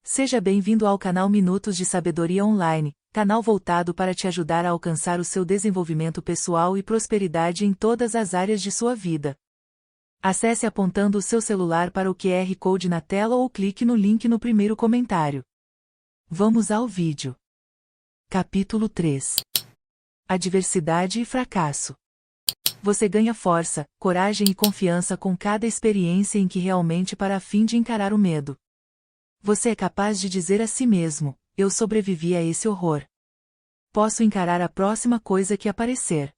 Seja bem-vindo ao canal Minutos de Sabedoria Online, canal voltado para te ajudar a alcançar o seu desenvolvimento pessoal e prosperidade em todas as áreas de sua vida. Acesse apontando o seu celular para o QR Code na tela ou clique no link no primeiro comentário. Vamos ao vídeo. Capítulo 3. Adversidade e fracasso. Você ganha força, coragem e confiança com cada experiência em que realmente para a fim de encarar o medo. Você é capaz de dizer a si mesmo: eu sobrevivi a esse horror. Posso encarar a próxima coisa que aparecer.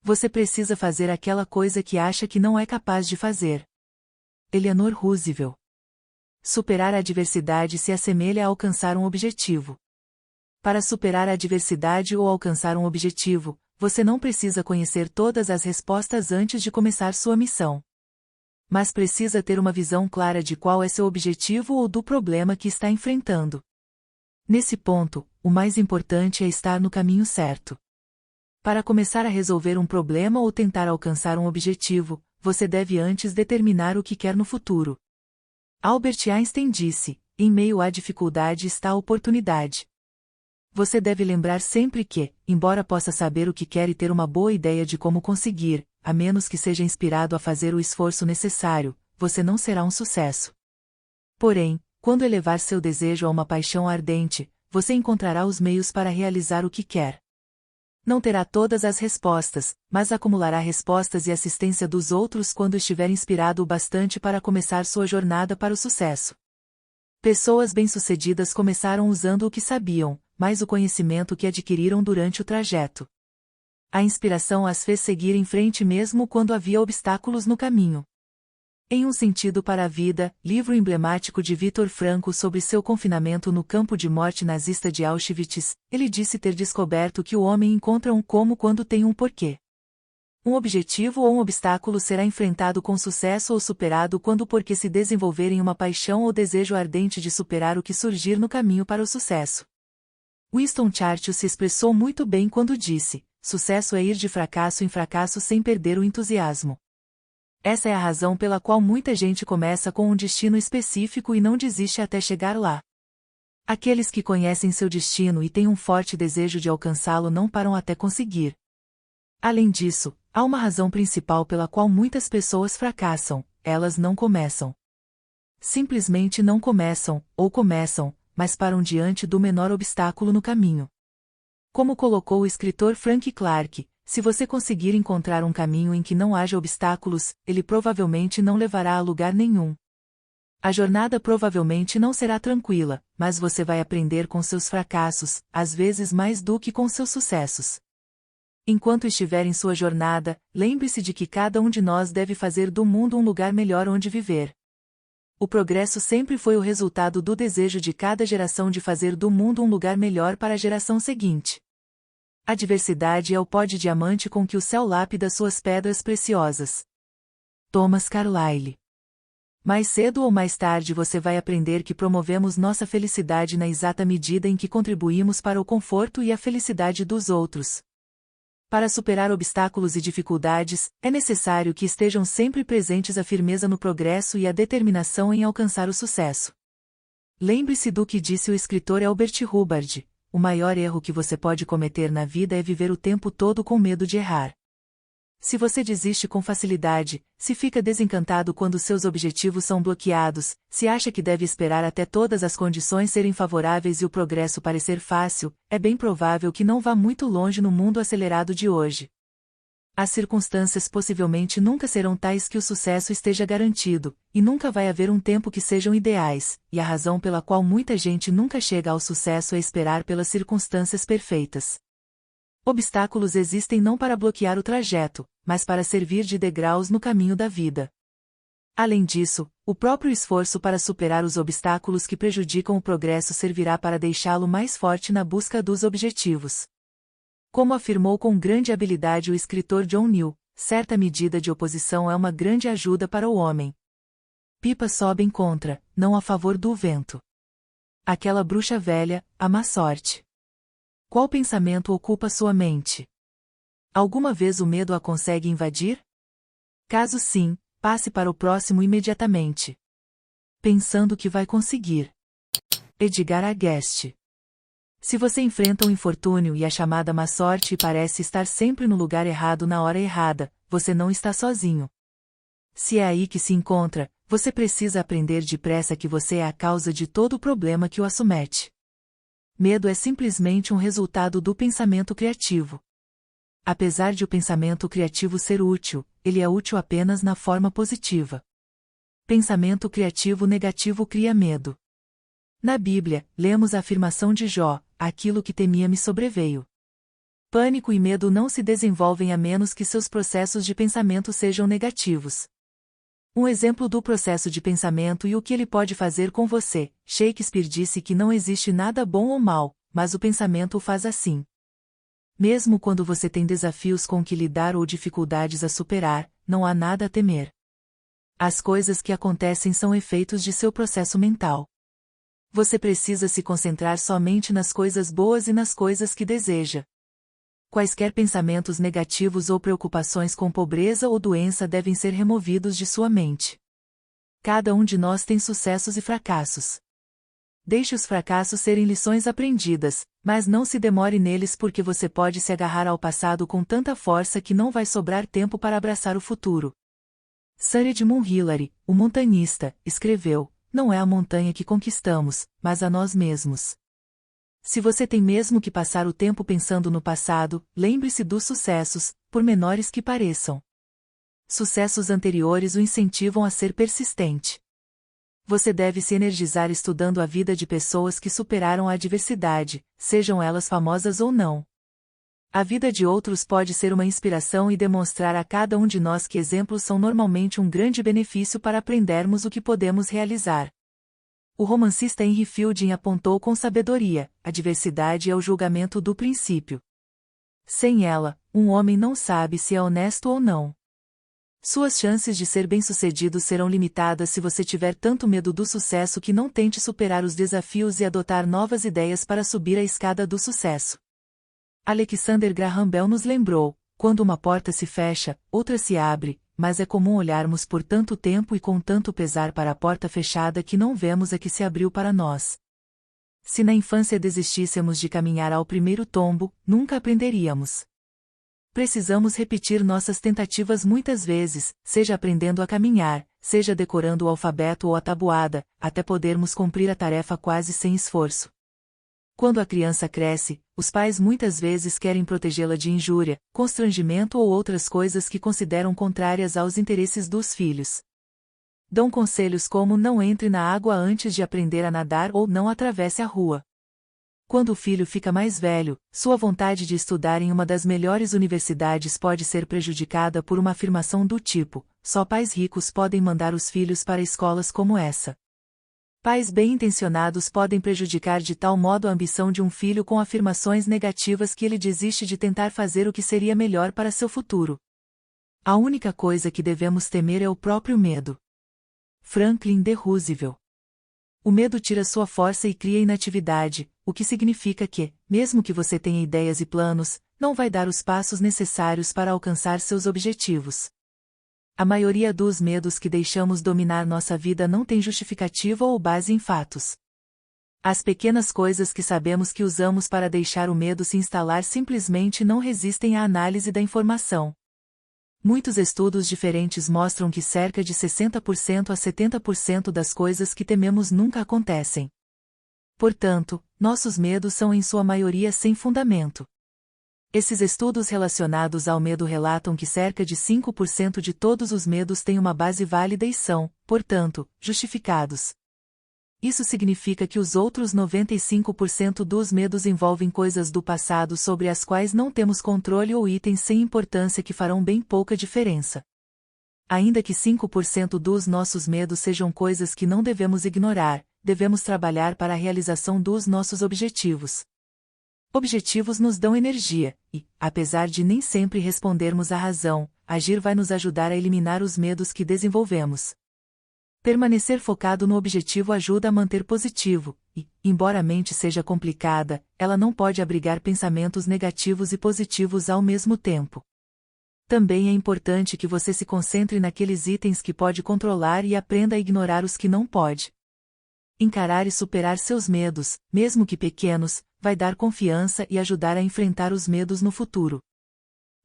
Você precisa fazer aquela coisa que acha que não é capaz de fazer. Eleanor Roosevelt. Superar a adversidade se assemelha a alcançar um objetivo. Para superar a adversidade ou alcançar um objetivo, você não precisa conhecer todas as respostas antes de começar sua missão. Mas precisa ter uma visão clara de qual é seu objetivo ou do problema que está enfrentando. Nesse ponto, o mais importante é estar no caminho certo. Para começar a resolver um problema ou tentar alcançar um objetivo, você deve antes determinar o que quer no futuro. Albert Einstein disse: em meio à dificuldade está a oportunidade. Você deve lembrar sempre que, embora possa saber o que quer e ter uma boa ideia de como conseguir, a menos que seja inspirado a fazer o esforço necessário, você não será um sucesso. Porém, quando elevar seu desejo a uma paixão ardente, você encontrará os meios para realizar o que quer. Não terá todas as respostas, mas acumulará respostas e assistência dos outros quando estiver inspirado o bastante para começar sua jornada para o sucesso. Pessoas bem-sucedidas começaram usando o que sabiam, mas o conhecimento que adquiriram durante o trajeto. A inspiração as fez seguir em frente mesmo quando havia obstáculos no caminho. Em Um Sentido para a Vida, livro emblemático de Viktor Frankl sobre seu confinamento no campo de morte nazista de Auschwitz, ele disse ter descoberto que o homem encontra um como quando tem um porquê. Um objetivo ou um obstáculo será enfrentado com sucesso ou superado quando o porquê se desenvolver em uma paixão ou desejo ardente de superar o que surgir no caminho para o sucesso. Winston Churchill se expressou muito bem quando disse: sucesso é ir de fracasso em fracasso sem perder o entusiasmo. Essa é a razão pela qual muita gente começa com um destino específico e não desiste até chegar lá. Aqueles que conhecem seu destino e têm um forte desejo de alcançá-lo não param até conseguir. Além disso, há uma razão principal pela qual muitas pessoas fracassam: elas não começam. Simplesmente não começam, ou começam, mas param diante do menor obstáculo no caminho. Como colocou o escritor Frank Clark, se você conseguir encontrar um caminho em que não haja obstáculos, ele provavelmente não levará a lugar nenhum. A jornada provavelmente não será tranquila, mas você vai aprender com seus fracassos, às vezes mais do que com seus sucessos. Enquanto estiver em sua jornada, lembre-se de que cada um de nós deve fazer do mundo um lugar melhor onde viver. O progresso sempre foi o resultado do desejo de cada geração de fazer do mundo um lugar melhor para a geração seguinte. A diversidade é o pó de diamante com que o céu lapida suas pedras preciosas. Thomas Carlyle. Mais cedo ou mais tarde você vai aprender que promovemos nossa felicidade na exata medida em que contribuímos para o conforto e a felicidade dos outros. Para superar obstáculos e dificuldades, é necessário que estejam sempre presentes a firmeza no progresso e a determinação em alcançar o sucesso. Lembre-se do que disse o escritor Albert Hubbard: o maior erro que você pode cometer na vida é viver o tempo todo com medo de errar. Se você desiste com facilidade, se fica desencantado quando seus objetivos são bloqueados, se acha que deve esperar até todas as condições serem favoráveis e o progresso parecer fácil, é bem provável que não vá muito longe no mundo acelerado de hoje. As circunstâncias possivelmente nunca serão tais que o sucesso esteja garantido, e nunca vai haver um tempo que sejam ideais, e a razão pela qual muita gente nunca chega ao sucesso é esperar pelas circunstâncias perfeitas. Obstáculos existem não para bloquear o trajeto, mas para servir de degraus no caminho da vida. Além disso, o próprio esforço para superar os obstáculos que prejudicam o progresso servirá para deixá-lo mais forte na busca dos objetivos. Como afirmou com grande habilidade o escritor John Neal, certa medida de oposição é uma grande ajuda para o homem. Pipas sobem contra, não a favor do vento. Aquela bruxa velha, a má sorte. Qual pensamento ocupa sua mente? Alguma vez o medo a consegue invadir? Caso sim, passe para o próximo imediatamente. Pensando que vai conseguir. Edgar A. Guest. Se você enfrenta um infortúnio e a chamada má sorte e parece estar sempre no lugar errado na hora errada, você não está sozinho. Se é aí que se encontra, você precisa aprender depressa que você é a causa de todo o problema que o acomete. Medo é simplesmente um resultado do pensamento criativo. Apesar de o pensamento criativo ser útil, ele é útil apenas na forma positiva. Pensamento criativo negativo cria medo. Na Bíblia, lemos a afirmação de Jó: aquilo que temia me sobreveio. Pânico e medo não se desenvolvem a menos que seus processos de pensamento sejam negativos. Um exemplo do processo de pensamento e o que ele pode fazer com você. Shakespeare disse que não existe nada bom ou mal, mas o pensamento o faz assim. Mesmo quando você tem desafios com que lidar ou dificuldades a superar, não há nada a temer. As coisas que acontecem são efeitos de seu processo mental. Você precisa se concentrar somente nas coisas boas e nas coisas que deseja. Quaisquer pensamentos negativos ou preocupações com pobreza ou doença devem ser removidos de sua mente. Cada um de nós tem sucessos e fracassos. Deixe os fracassos serem lições aprendidas, mas não se demore neles porque você pode se agarrar ao passado com tanta força que não vai sobrar tempo para abraçar o futuro. Sir Edmund Hillary, o montanhista, escreveu: não é a montanha que conquistamos, mas a nós mesmos. Se você tem mesmo que passar o tempo pensando no passado, lembre-se dos sucessos, por menores que pareçam. Sucessos anteriores o incentivam a ser persistente. Você deve se energizar estudando a vida de pessoas que superaram a adversidade, sejam elas famosas ou não. A vida de outros pode ser uma inspiração e demonstrar a cada um de nós que exemplos são normalmente um grande benefício para aprendermos o que podemos realizar. O romancista Henry Fielding apontou com sabedoria: a diversidade é o julgamento do princípio. Sem ela, um homem não sabe se é honesto ou não. Suas chances de ser bem-sucedido serão limitadas se você tiver tanto medo do sucesso que não tente superar os desafios e adotar novas ideias para subir a escada do sucesso. Alexander Graham Bell nos lembrou: quando uma porta se fecha, outra se abre, mas é comum olharmos por tanto tempo e com tanto pesar para a porta fechada que não vemos a que se abriu para nós. Se na infância desistíssemos de caminhar ao primeiro tombo, nunca aprenderíamos. Precisamos repetir nossas tentativas muitas vezes, seja aprendendo a caminhar, seja decorando o alfabeto ou a tabuada, até podermos cumprir a tarefa quase sem esforço. Quando a criança cresce, os pais muitas vezes querem protegê-la de injúria, constrangimento ou outras coisas que consideram contrárias aos interesses dos filhos. Dão conselhos como: não entre na água antes de aprender a nadar ou não atravesse a rua. Quando o filho fica mais velho, sua vontade de estudar em uma das melhores universidades pode ser prejudicada por uma afirmação do tipo: só pais ricos podem mandar os filhos para escolas como essa. Pais bem-intencionados podem prejudicar de tal modo a ambição de um filho com afirmações negativas que ele desiste de tentar fazer o que seria melhor para seu futuro. A única coisa que devemos temer é o próprio medo. Franklin D. Roosevelt. O medo tira sua força e cria inatividade, o que significa que, mesmo que você tenha ideias e planos, não vai dar os passos necessários para alcançar seus objetivos. A maioria dos medos que deixamos dominar nossa vida não tem justificativa ou base em fatos. As pequenas coisas que sabemos que usamos para deixar o medo se instalar simplesmente não resistem à análise da informação. Muitos estudos diferentes mostram que cerca de 60% a 70% das coisas que tememos nunca acontecem. Portanto, nossos medos são em sua maioria sem fundamento. Esses estudos relacionados ao medo relatam que cerca de 5% de todos os medos têm uma base válida e são, portanto, justificados. Isso significa que os outros 95% dos medos envolvem coisas do passado sobre as quais não temos controle ou itens sem importância que farão bem pouca diferença. Ainda que 5% dos nossos medos sejam coisas que não devemos ignorar, devemos trabalhar para a realização dos nossos objetivos. Objetivos nos dão energia, e, apesar de nem sempre respondermos à razão, agir vai nos ajudar a eliminar os medos que desenvolvemos. Permanecer focado no objetivo ajuda a manter positivo, e, embora a mente seja complicada, ela não pode abrigar pensamentos negativos e positivos ao mesmo tempo. Também é importante que você se concentre naqueles itens que pode controlar e aprenda a ignorar os que não pode. Encarar e superar seus medos, mesmo que pequenos, vai dar confiança e ajudar a enfrentar os medos no futuro.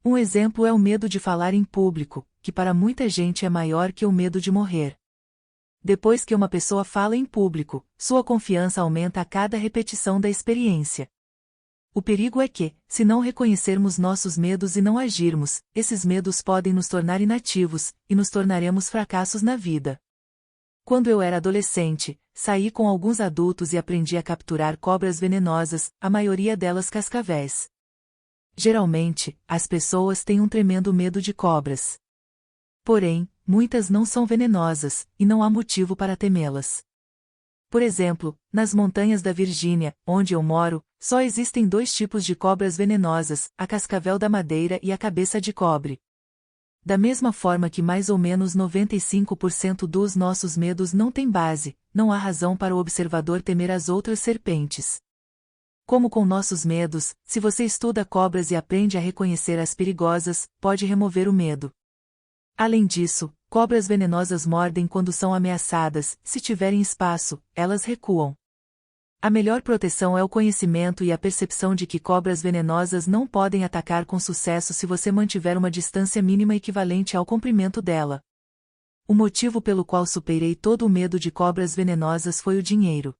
Um exemplo é o medo de falar em público, que para muita gente é maior que o medo de morrer. Depois que uma pessoa fala em público, sua confiança aumenta a cada repetição da experiência. O perigo é que, se não reconhecermos nossos medos e não agirmos, esses medos podem nos tornar inativos, e nos tornaremos fracassos na vida. Quando eu era adolescente, saí com alguns adultos e aprendi a capturar cobras venenosas, a maioria delas cascavéis. Geralmente, as pessoas têm um tremendo medo de cobras. Porém, muitas não são venenosas, e não há motivo para temê-las. Por exemplo, nas montanhas da Virgínia, onde eu moro, só existem 2 tipos de cobras venenosas, a cascavel da madeira e a cabeça de cobre. Da mesma forma que mais ou menos 95% dos nossos medos não têm base, não há razão para o observador temer as outras serpentes. Como com nossos medos, se você estuda cobras e aprende a reconhecer as perigosas, pode remover o medo. Além disso, cobras venenosas mordem quando são ameaçadas, se tiverem espaço, elas recuam. A melhor proteção é o conhecimento e a percepção de que cobras venenosas não podem atacar com sucesso se você mantiver uma distância mínima equivalente ao comprimento dela. O motivo pelo qual superei todo o medo de cobras venenosas foi o dinheiro.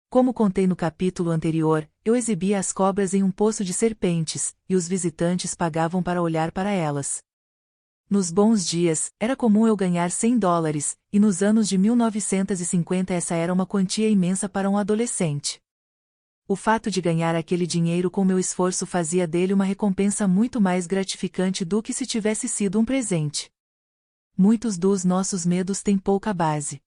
Como contei no capítulo anterior, eu exibia as cobras em um poço de serpentes, e os visitantes pagavam para olhar para elas. Nos bons dias, era comum eu ganhar $100, e nos anos de 1950 essa era uma quantia imensa para um adolescente. O fato de ganhar aquele dinheiro com meu esforço fazia dele uma recompensa muito mais gratificante do que se tivesse sido um presente. Muitos dos nossos medos têm pouca base.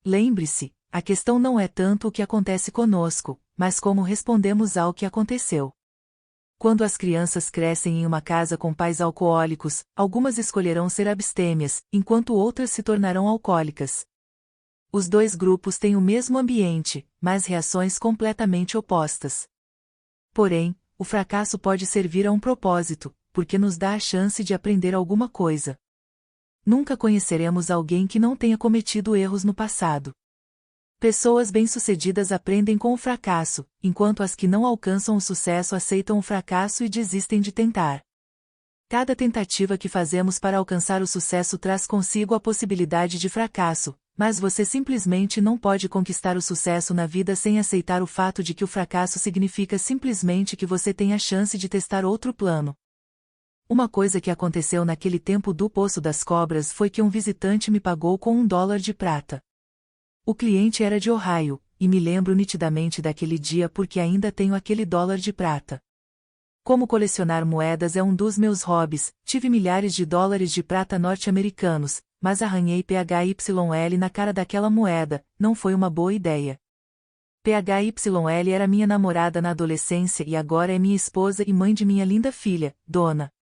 Lembre-se, a questão não é tanto o que acontece conosco, mas como respondemos ao que aconteceu. Quando as crianças crescem em uma casa com pais alcoólicos, algumas escolherão ser abstêmias, enquanto outras se tornarão alcoólicas. Os 2 grupos têm o mesmo ambiente, mas reações completamente opostas. Porém, o fracasso pode servir a um propósito, porque nos dá a chance de aprender alguma coisa. Nunca conheceremos alguém que não tenha cometido erros no passado. Pessoas bem-sucedidas aprendem com o fracasso, enquanto as que não alcançam o sucesso aceitam o fracasso e desistem de tentar. Cada tentativa que fazemos para alcançar o sucesso traz consigo a possibilidade de fracasso, mas você simplesmente não pode conquistar o sucesso na vida sem aceitar o fato de que o fracasso significa simplesmente que você tem a chance de testar outro plano. Uma coisa que aconteceu naquele tempo do Poço das Cobras foi que um visitante me pagou com $1 de prata. O cliente era de Ohio, e me lembro nitidamente daquele dia porque ainda tenho aquele $1 de prata. Como colecionar moedas é um dos meus hobbies, tive milhares de dólares de prata norte-americanos, mas arranhei PHYL na cara daquela moeda, não foi uma boa ideia. PHYL era minha namorada na adolescência e agora é minha esposa e mãe de minha linda filha, Dona.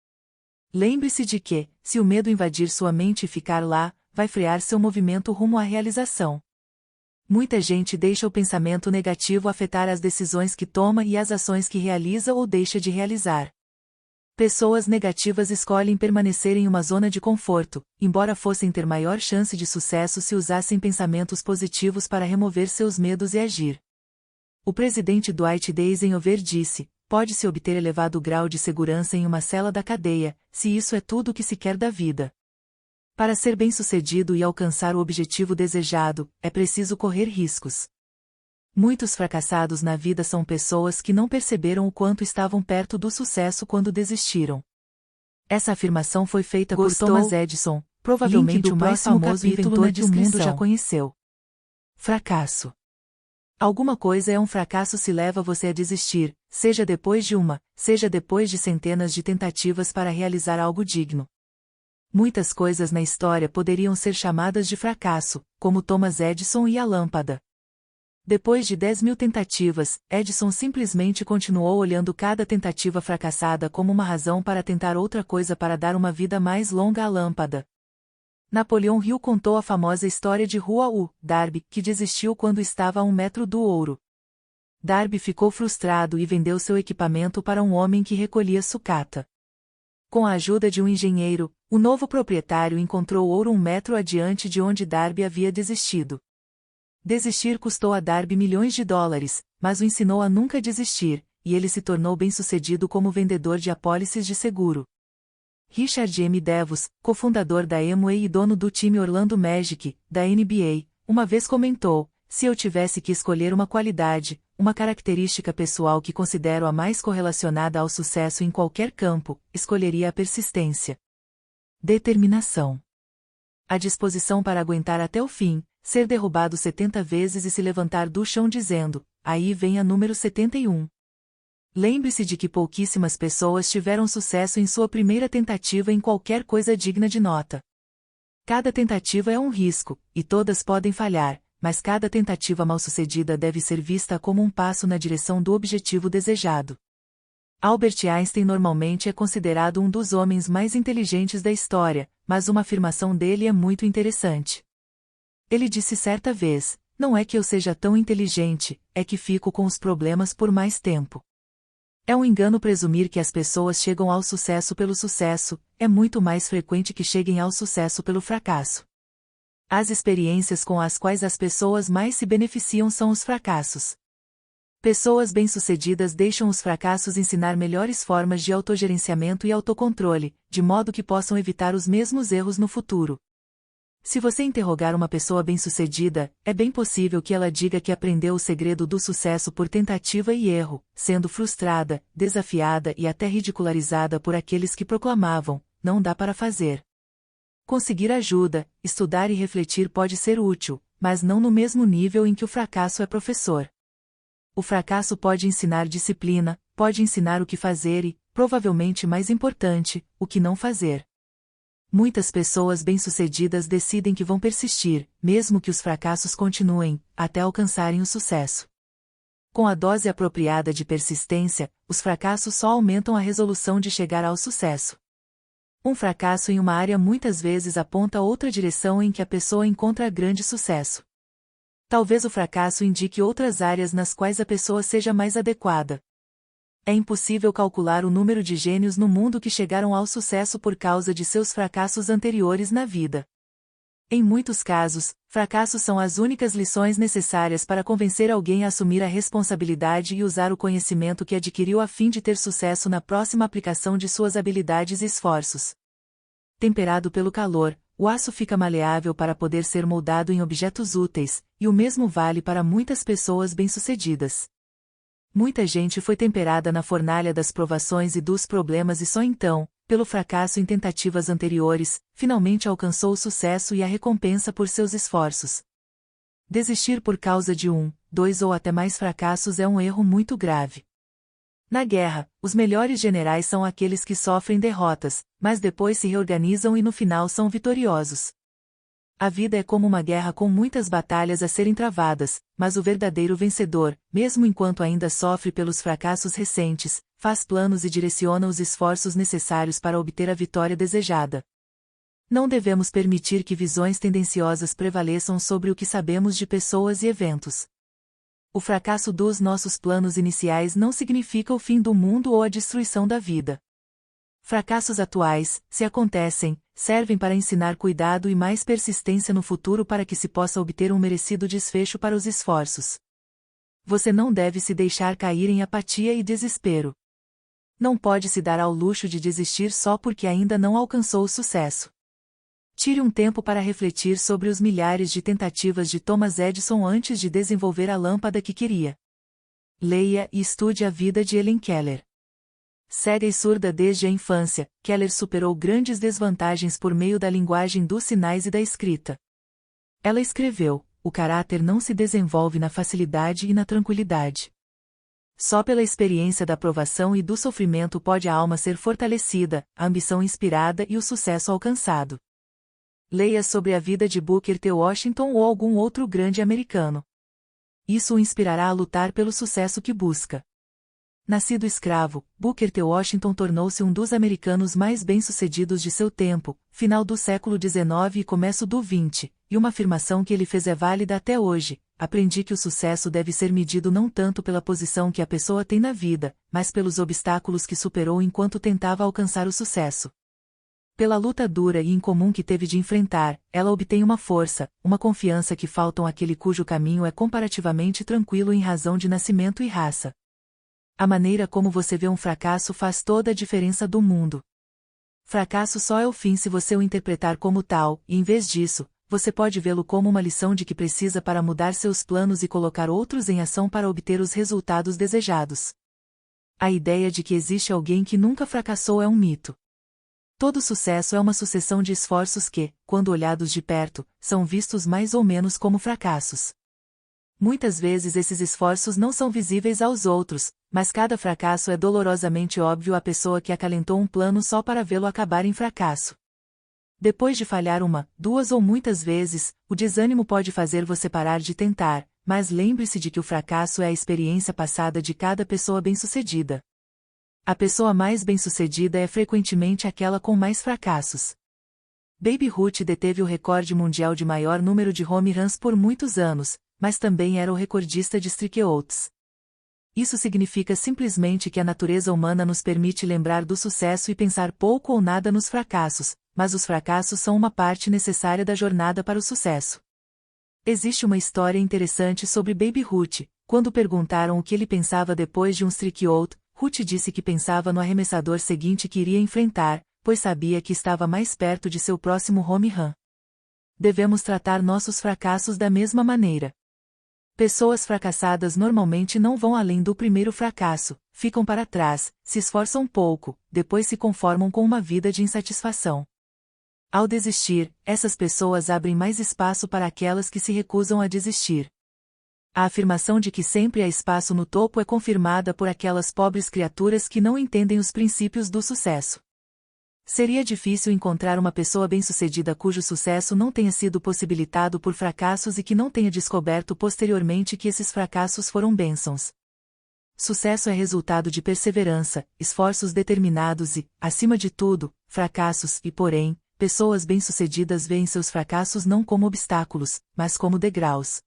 Lembre-se de que, se o medo invadir sua mente e ficar lá, vai frear seu movimento rumo à realização. Muita gente deixa o pensamento negativo afetar as decisões que toma e as ações que realiza ou deixa de realizar. Pessoas negativas escolhem permanecer em uma zona de conforto, embora fossem ter maior chance de sucesso se usassem pensamentos positivos para remover seus medos e agir. O presidente Dwight D. Eisenhower disse: pode-se obter elevado grau de segurança em uma cela da cadeia, se isso é tudo o que se quer da vida. Para ser bem-sucedido e alcançar o objetivo desejado, é preciso correr riscos. Muitos fracassados na vida são pessoas que não perceberam o quanto estavam perto do sucesso quando desistiram. Essa afirmação foi feita por Thomas Edison, provavelmente o mais famoso inventor que o mundo já conheceu. Fracasso. Alguma coisa é um fracasso se leva você a desistir, seja depois de uma, seja depois de centenas de tentativas para realizar algo digno. Muitas coisas na história poderiam ser chamadas de fracasso, como Thomas Edison e a lâmpada. Depois de 10.000 tentativas, Edison simplesmente continuou olhando cada tentativa fracassada como uma razão para tentar outra coisa para dar uma vida mais longa à lâmpada. Napoleão Hill contou a famosa história de Rua U. Darby, que desistiu quando estava a 1 metro do ouro. Darby ficou frustrado e vendeu seu equipamento para um homem que recolhia sucata. Com a ajuda de um engenheiro, o novo proprietário encontrou ouro 1 metro adiante de onde Darby havia desistido. Desistir custou a Darby milhões de dólares, mas o ensinou a nunca desistir, e ele se tornou bem-sucedido como vendedor de apólices de seguro. Richard M. Devos, cofundador da Amway e dono do time Orlando Magic, da NBA, uma vez comentou: "Se eu tivesse que escolher uma qualidade, uma característica pessoal que considero a mais correlacionada ao sucesso em qualquer campo, escolheria a persistência. Determinação. A disposição para aguentar até o fim, ser derrubado 70 vezes e se levantar do chão dizendo: aí vem a número 71. Lembre-se de que pouquíssimas pessoas tiveram sucesso em sua primeira tentativa em qualquer coisa digna de nota. Cada tentativa é um risco, e todas podem falhar, mas cada tentativa mal-sucedida deve ser vista como um passo na direção do objetivo desejado. Albert Einstein normalmente é considerado um dos homens mais inteligentes da história, mas uma afirmação dele é muito interessante. Ele disse certa vez: "Não é que eu seja tão inteligente, é que fico com os problemas por mais tempo." É um engano presumir que as pessoas chegam ao sucesso pelo sucesso, é muito mais frequente que cheguem ao sucesso pelo fracasso. As experiências com as quais as pessoas mais se beneficiam são os fracassos. Pessoas bem-sucedidas deixam os fracassos ensinar melhores formas de autogerenciamento e autocontrole, de modo que possam evitar os mesmos erros no futuro. Se você interrogar uma pessoa bem-sucedida, é bem possível que ela diga que aprendeu o segredo do sucesso por tentativa e erro, sendo frustrada, desafiada e até ridicularizada por aqueles que proclamavam: "Não dá para fazer." Conseguir ajuda, estudar e refletir pode ser útil, mas não no mesmo nível em que o fracasso é professor. O fracasso pode ensinar disciplina, pode ensinar o que fazer e, provavelmente mais importante, o que não fazer. Muitas pessoas bem-sucedidas decidem que vão persistir, mesmo que os fracassos continuem, até alcançarem o sucesso. Com a dose apropriada de persistência, os fracassos só aumentam a resolução de chegar ao sucesso. Um fracasso em uma área muitas vezes aponta outra direção em que a pessoa encontra grande sucesso. Talvez o fracasso indique outras áreas nas quais a pessoa seja mais adequada. É impossível calcular o número de gênios no mundo que chegaram ao sucesso por causa de seus fracassos anteriores na vida. Em muitos casos, fracassos são as únicas lições necessárias para convencer alguém a assumir a responsabilidade e usar o conhecimento que adquiriu a fim de ter sucesso na próxima aplicação de suas habilidades e esforços. Temperado pelo calor, o aço fica maleável para poder ser moldado em objetos úteis, e o mesmo vale para muitas pessoas bem-sucedidas. Muita gente foi temperada na fornalha das provações e dos problemas e só então, pelo fracasso em tentativas anteriores, finalmente alcançou o sucesso e a recompensa por seus esforços. Desistir por causa de 1, 2 ou até mais fracassos é um erro muito grave. Na guerra, os melhores generais são aqueles que sofrem derrotas, mas depois se reorganizam e no final são vitoriosos. A vida é como uma guerra com muitas batalhas a serem travadas, mas o verdadeiro vencedor, mesmo enquanto ainda sofre pelos fracassos recentes, faz planos e direciona os esforços necessários para obter a vitória desejada. Não devemos permitir que visões tendenciosas prevaleçam sobre o que sabemos de pessoas e eventos. O fracasso dos nossos planos iniciais não significa o fim do mundo ou a destruição da vida. Fracassos atuais, se acontecem, servem para ensinar cuidado e mais persistência no futuro para que se possa obter um merecido desfecho para os esforços. Você não deve se deixar cair em apatia e desespero. Não pode se dar ao luxo de desistir só porque ainda não alcançou o sucesso. Tire um tempo para refletir sobre os milhares de tentativas de Thomas Edison antes de desenvolver a lâmpada que queria. Leia e estude a vida de Helen Keller. Cega e surda desde a infância, Keller superou grandes desvantagens por meio da linguagem dos sinais e da escrita. Ela escreveu: "O caráter não se desenvolve na facilidade e na tranquilidade. Só pela experiência da provação e do sofrimento pode a alma ser fortalecida, a ambição inspirada e o sucesso alcançado." Leia sobre a vida de Booker T. Washington ou algum outro grande americano. Isso o inspirará a lutar pelo sucesso que busca. Nascido escravo, Booker T. Washington tornou-se um dos americanos mais bem-sucedidos de seu tempo, final do século XIX e começo do XX, e uma afirmação que ele fez é válida até hoje: "Aprendi que o sucesso deve ser medido não tanto pela posição que a pessoa tem na vida, mas pelos obstáculos que superou enquanto tentava alcançar o sucesso." Pela luta dura e incomum que teve de enfrentar, ela obtém uma força, uma confiança que faltam àquele cujo caminho é comparativamente tranquilo em razão de nascimento e raça. A maneira como você vê um fracasso faz toda a diferença do mundo. Fracasso só é o fim se você o interpretar como tal, e em vez disso, você pode vê-lo como uma lição de que precisa para mudar seus planos e colocar outros em ação para obter os resultados desejados. A ideia de que existe alguém que nunca fracassou é um mito. Todo sucesso é uma sucessão de esforços que, quando olhados de perto, são vistos mais ou menos como fracassos. Muitas vezes esses esforços não são visíveis aos outros, mas cada fracasso é dolorosamente óbvio à pessoa que acalentou um plano só para vê-lo acabar em fracasso. Depois de falhar uma, duas ou muitas vezes, o desânimo pode fazer você parar de tentar, mas lembre-se de que o fracasso é a experiência passada de cada pessoa bem-sucedida. A pessoa mais bem-sucedida é frequentemente aquela com mais fracassos. Babe Ruth deteve o recorde mundial de maior número de home runs por muitos anos, mas também era o recordista de strikeouts. Isso significa simplesmente que a natureza humana nos permite lembrar do sucesso e pensar pouco ou nada nos fracassos, mas os fracassos são uma parte necessária da jornada para o sucesso. Existe uma história interessante sobre Babe Ruth. Quando perguntaram o que ele pensava depois de um strikeout, Ruth disse que pensava no arremessador seguinte que iria enfrentar, pois sabia que estava mais perto de seu próximo home run. Devemos tratar nossos fracassos da mesma maneira. Pessoas fracassadas normalmente não vão além do primeiro fracasso, ficam para trás, se esforçam pouco, depois se conformam com uma vida de insatisfação. Ao desistir, essas pessoas abrem mais espaço para aquelas que se recusam a desistir. A afirmação de que sempre há espaço no topo é confirmada por aquelas pobres criaturas que não entendem os princípios do sucesso. Seria difícil encontrar uma pessoa bem-sucedida cujo sucesso não tenha sido possibilitado por fracassos e que não tenha descoberto posteriormente que esses fracassos foram bênçãos. Sucesso é resultado de perseverança, esforços determinados e, acima de tudo, fracassos e, porém, pessoas bem-sucedidas veem seus fracassos não como obstáculos, mas como degraus.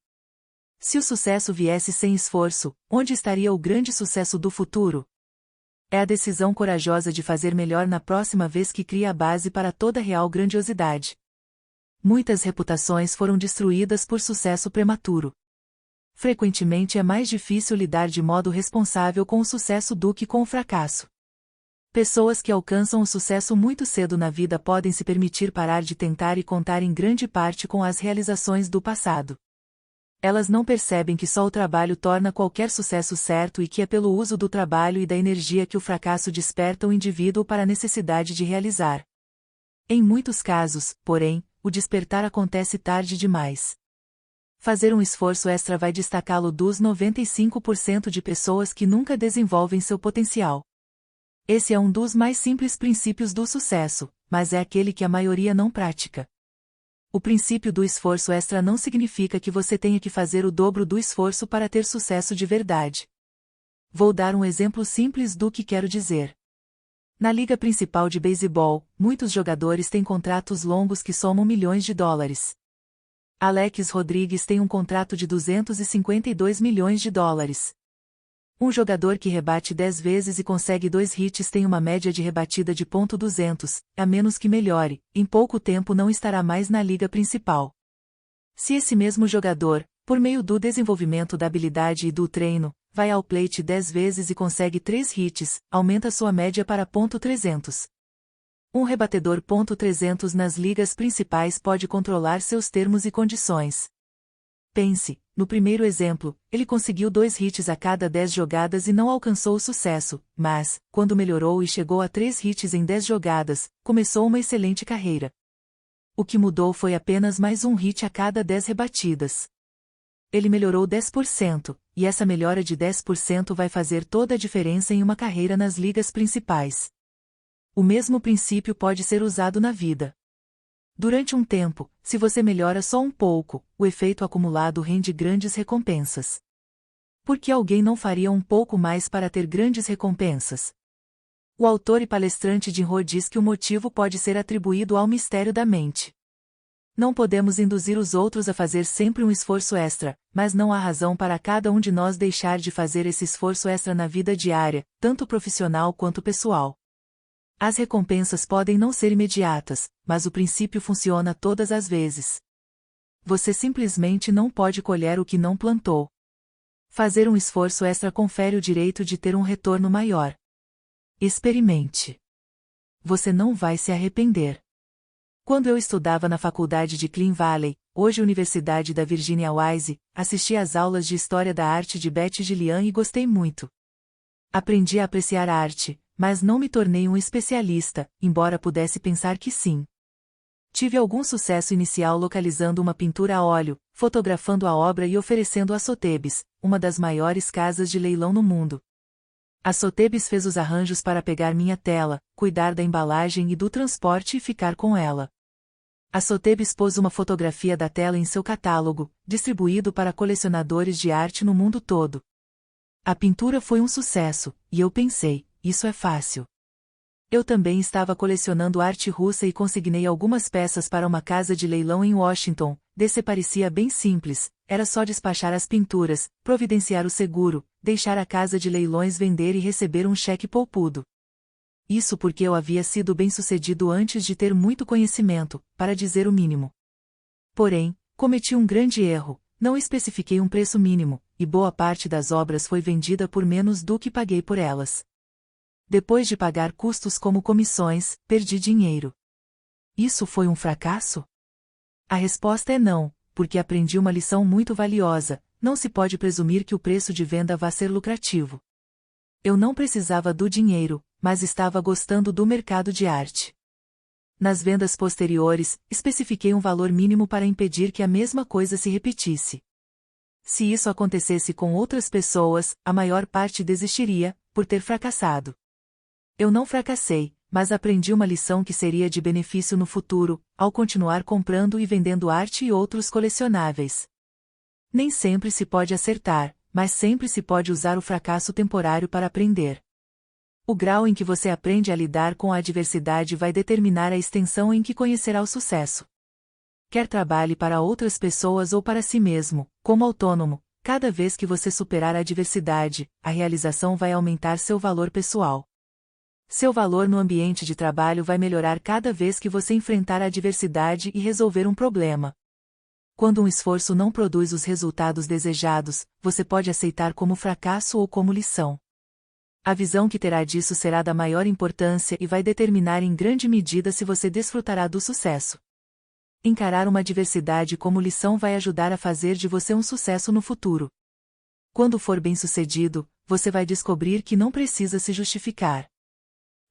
Se o sucesso viesse sem esforço, onde estaria o grande sucesso do futuro? É a decisão corajosa de fazer melhor na próxima vez que cria a base para toda real grandiosidade. Muitas reputações foram destruídas por sucesso prematuro. Frequentemente é mais difícil lidar de modo responsável com o sucesso do que com o fracasso. Pessoas que alcançam o sucesso muito cedo na vida podem se permitir parar de tentar e contar em grande parte com as realizações do passado. Elas não percebem que só o trabalho torna qualquer sucesso certo e que é pelo uso do trabalho e da energia que o fracasso desperta o indivíduo para a necessidade de realizar. Em muitos casos, porém, o despertar acontece tarde demais. Fazer um esforço extra vai destacá-lo dos 95% de pessoas que nunca desenvolvem seu potencial. Esse é um dos mais simples princípios do sucesso, mas é aquele que a maioria não pratica. O princípio do esforço extra não significa que você tenha que fazer o dobro do esforço para ter sucesso de verdade. Vou dar um exemplo simples do que quero dizer. Na liga principal de beisebol, muitos jogadores têm contratos longos que somam milhões de dólares. Alex Rodrigues tem um contrato de 252 milhões de dólares. Um jogador que rebate 10 vezes e consegue 2 hits tem uma média de rebatida de .200, a menos que melhore, em pouco tempo não estará mais na liga principal. Se esse mesmo jogador, por meio do desenvolvimento da habilidade e do treino, vai ao plate 10 vezes e consegue 3 hits, aumenta sua média para .300. Um rebatedor .300 nas ligas principais pode controlar seus termos e condições. Pense, no primeiro exemplo, ele conseguiu 2 hits a cada 10 jogadas e não alcançou o sucesso, mas, quando melhorou e chegou a 3 hits em 10 jogadas, começou uma excelente carreira. O que mudou foi apenas mais um hit a cada 10 rebatidas. Ele melhorou 10%, e essa melhora de 10% vai fazer toda a diferença em uma carreira nas ligas principais. O mesmo princípio pode ser usado na vida. Durante um tempo, se você melhora só um pouco, o efeito acumulado rende grandes recompensas. Por que alguém não faria um pouco mais para ter grandes recompensas? O autor e palestrante Jim Rohn diz que o motivo pode ser atribuído ao mistério da mente. Não podemos induzir os outros a fazer sempre um esforço extra, mas não há razão para cada um de nós deixar de fazer esse esforço extra na vida diária, tanto profissional quanto pessoal. As recompensas podem não ser imediatas, mas o princípio funciona todas as vezes. Você simplesmente não pode colher o que não plantou. Fazer um esforço extra confere o direito de ter um retorno maior. Experimente. Você não vai se arrepender. Quando eu estudava na faculdade de Clean Valley, hoje Universidade da Virginia Wise, assisti às aulas de História da Arte de Betty Gillian e gostei muito. Aprendi a apreciar a arte, mas não me tornei um especialista, embora pudesse pensar que sim. Tive algum sucesso inicial localizando uma pintura a óleo, fotografando a obra e oferecendo a Sotheby's, uma das maiores casas de leilão no mundo. A Sotheby's fez os arranjos para pegar minha tela, cuidar da embalagem e do transporte e ficar com ela. A Sotheby's pôs uma fotografia da tela em seu catálogo, distribuído para colecionadores de arte no mundo todo. A pintura foi um sucesso, e eu pensei, isso é fácil. Eu também estava colecionando arte russa e consignei algumas peças para uma casa de leilão em Washington. Desse parecia bem simples, era só despachar as pinturas, providenciar o seguro, deixar a casa de leilões vender e receber um cheque poupudo. Isso porque eu havia sido bem-sucedido antes de ter muito conhecimento, para dizer o mínimo. Porém, cometi um grande erro, não especifiquei um preço mínimo, e boa parte das obras foi vendida por menos do que paguei por elas. Depois de pagar custos como comissões, perdi dinheiro. Isso foi um fracasso? A resposta é não, porque aprendi uma lição muito valiosa: não se pode presumir que o preço de venda vá ser lucrativo. Eu não precisava do dinheiro, mas estava gostando do mercado de arte. Nas vendas posteriores, especifiquei um valor mínimo para impedir que a mesma coisa se repetisse. Se isso acontecesse com outras pessoas, a maior parte desistiria, por ter fracassado. Eu não fracassei, mas aprendi uma lição que seria de benefício no futuro, ao continuar comprando e vendendo arte e outros colecionáveis. Nem sempre se pode acertar, mas sempre se pode usar o fracasso temporário para aprender. O grau em que você aprende a lidar com a adversidade vai determinar a extensão em que conhecerá o sucesso. Quer trabalhe para outras pessoas ou para si mesmo, como autônomo, cada vez que você superar a adversidade, a realização vai aumentar seu valor pessoal. Seu valor no ambiente de trabalho vai melhorar cada vez que você enfrentar a adversidade e resolver um problema. Quando um esforço não produz os resultados desejados, você pode aceitar como fracasso ou como lição. A visão que terá disso será da maior importância e vai determinar em grande medida se você desfrutará do sucesso. Encarar uma adversidade como lição vai ajudar a fazer de você um sucesso no futuro. Quando for bem-sucedido, você vai descobrir que não precisa se justificar.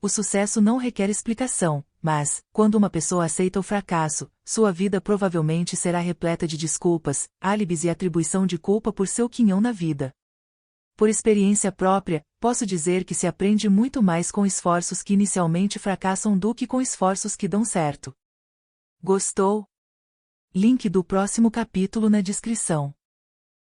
O sucesso não requer explicação, mas, quando uma pessoa aceita o fracasso, sua vida provavelmente será repleta de desculpas, álibis e atribuição de culpa por seu quinhão na vida. Por experiência própria, posso dizer que se aprende muito mais com esforços que inicialmente fracassam do que com esforços que dão certo. Gostou? Link do próximo capítulo na descrição.